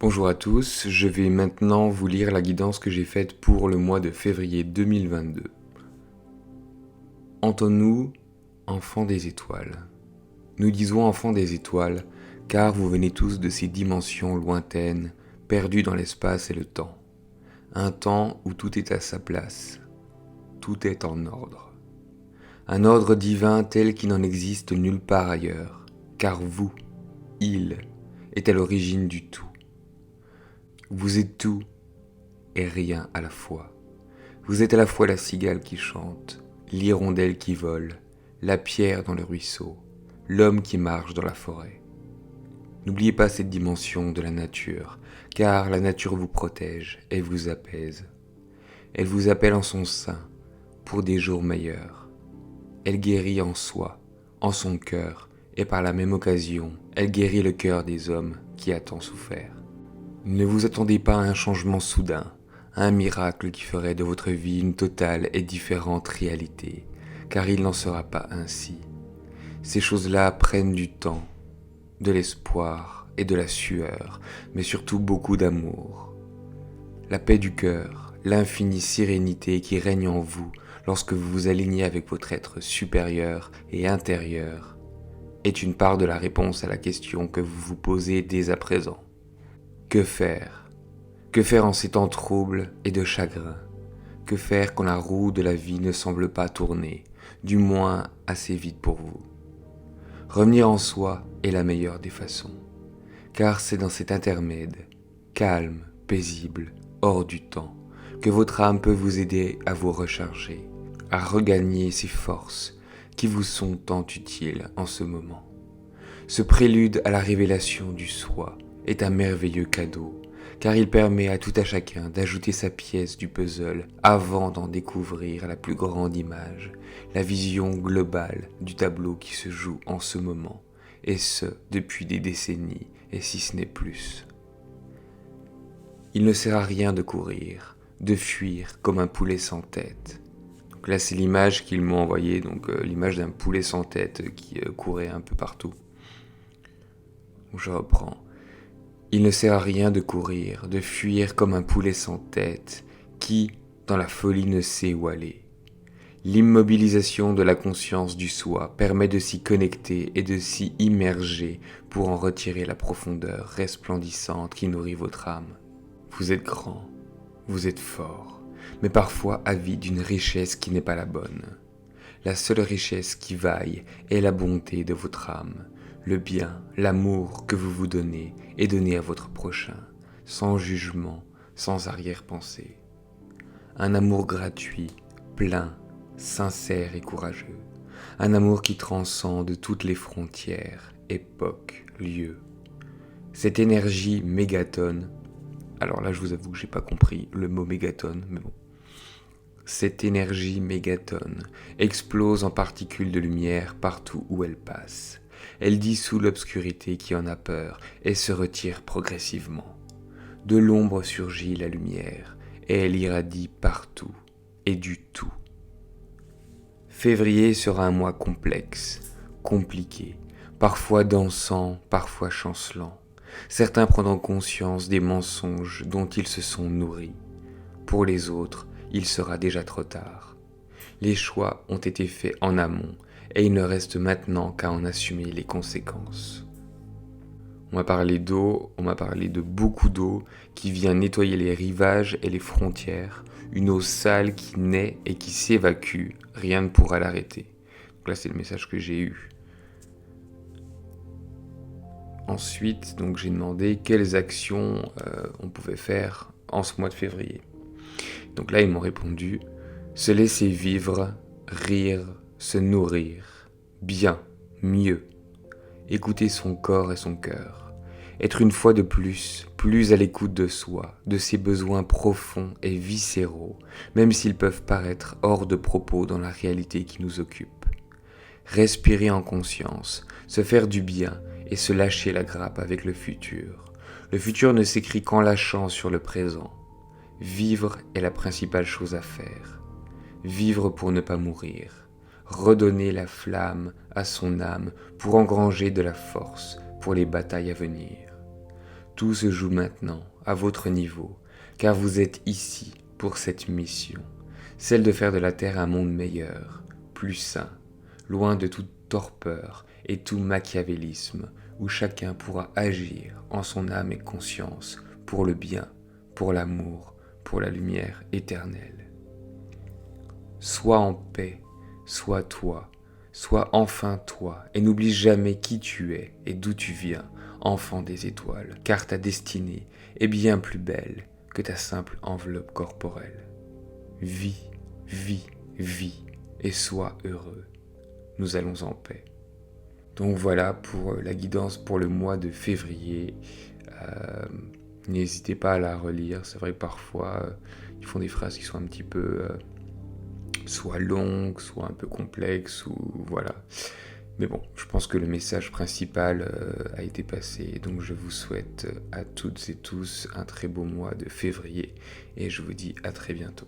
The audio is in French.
Bonjour à tous, je vais maintenant vous lire la guidance que j'ai faite pour le mois de février 2022. Entends-nous, enfants des étoiles. Nous disons enfants des étoiles, car vous venez tous de ces dimensions lointaines, perdues dans l'espace et le temps. Un temps où tout est à sa place, tout est en ordre. Un ordre divin tel qu'il n'en existe nulle part ailleurs, car vous, il, est à l'origine du tout. Vous êtes tout et rien à la fois. Vous êtes à la fois la cigale qui chante, l'hirondelle qui vole, la pierre dans le ruisseau, l'homme qui marche dans la forêt. N'oubliez pas cette dimension de la nature, car la nature vous protège et vous apaise. Elle vous appelle en son sein pour des jours meilleurs. Elle guérit en soi, en son cœur, et par la même occasion, elle guérit le cœur des hommes qui a tant souffert. Ne vous attendez pas à un changement soudain, à un miracle qui ferait de votre vie une totale et différente réalité, car il n'en sera pas ainsi. Ces choses-là prennent du temps, de l'espoir et de la sueur, mais surtout beaucoup d'amour. La paix du cœur, l'infinie sérénité qui règne en vous lorsque vous vous alignez avec votre être supérieur et intérieur, est une part de la réponse à la question que vous vous posez dès à présent. Que faire ? Que faire en ces temps troubles et de chagrin ? Que faire quand la roue de la vie ne semble pas tourner, du moins assez vite pour vous ? Revenir en soi est la meilleure des façons, car c'est dans cet intermède, calme, paisible, hors du temps, que votre âme peut vous aider à vous recharger, à regagner ces forces qui vous sont tant utiles en ce moment. Ce prélude à la révélation du soi est un merveilleux cadeau, car il permet à tout à chacun d'ajouter sa pièce du puzzle avant d'en découvrir la plus grande image, la vision globale du tableau qui se joue en ce moment, et ce, depuis des décennies, et si ce n'est plus. Il ne sert à rien de courir, de fuir comme un poulet sans tête. Donc là, c'est l'image qu'ils m'ont envoyée, l'image d'un poulet sans tête qui courait un peu partout. Donc je reprends. Il ne sert à rien de courir, de fuir comme un poulet sans tête, qui, dans la folie, ne sait où aller. L'immobilisation de la conscience du soi permet de s'y connecter et de s'y immerger pour en retirer la profondeur resplendissante qui nourrit votre âme. Vous êtes grand, vous êtes fort, mais parfois avide d'une richesse qui n'est pas la bonne. La seule richesse qui vaille est la bonté de votre âme, le bien, l'amour que vous vous donnez et donnez à votre prochain, sans jugement, sans arrière-pensée. Un amour gratuit, plein, sincère et courageux. Un amour qui transcende toutes les frontières, époques, lieux. Cette énergie mégatonne, alors là je vous avoue que j'ai pas compris le mot mégatonne, mais bon. Cette énergie mégatonne explose en particules de lumière partout où elle passe. Elle dissout l'obscurité qui en a peur et se retire progressivement. De l'ombre surgit la lumière et elle irradie partout et du tout. Février sera un mois complexe, compliqué, parfois dansant, parfois chancelant. Certains prendront conscience des mensonges dont ils se sont nourris. Pour les autres, il sera déjà trop tard. Les choix ont été faits en amont et il ne reste maintenant qu'à en assumer les conséquences. On m'a parlé d'eau, on m'a parlé de beaucoup d'eau qui vient nettoyer les rivages et les frontières, une eau sale qui naît et qui s'évacue, rien ne pourra l'arrêter. Donc là c'est le message que j'ai eu. Ensuite, j'ai demandé quelles actions on pouvait faire en ce mois de février. Donc là ils m'ont répondu, se laisser vivre, rire, se nourrir, bien, mieux, écouter son corps et son cœur, être une fois de plus à l'écoute de soi, de ses besoins profonds et viscéraux, même s'ils peuvent paraître hors de propos dans la réalité qui nous occupe. Respirer en conscience, se faire du bien et se lâcher la grappe avec le futur. Le futur ne s'écrit qu'en lâchant sur le présent. Vivre est la principale chose à faire. Vivre pour ne pas mourir. Redonner la flamme à son âme pour engranger de la force pour les batailles à venir. Tout se joue maintenant, à votre niveau, car vous êtes ici pour cette mission, celle de faire de la Terre un monde meilleur, plus sain, loin de toute torpeur et tout machiavélisme, où chacun pourra agir en son âme et conscience pour le bien, pour l'amour, pour la lumière éternelle. Sois en paix, sois toi, sois enfin toi, et n'oublie jamais qui tu es et d'où tu viens, enfant des étoiles, car ta destinée est bien plus belle que ta simple enveloppe corporelle. Vis, vis, vis, et sois heureux. Nous allons en paix. Donc voilà pour la guidance pour le mois de février. N'hésitez pas à la relire. C'est vrai que parfois, ils font des phrases qui sont un petit peu soit longues, soit un peu complexes, ou voilà. Mais bon, je pense que le message principal a été passé. Donc je vous souhaite à toutes et tous un très beau mois de février. Et je vous dis à très bientôt.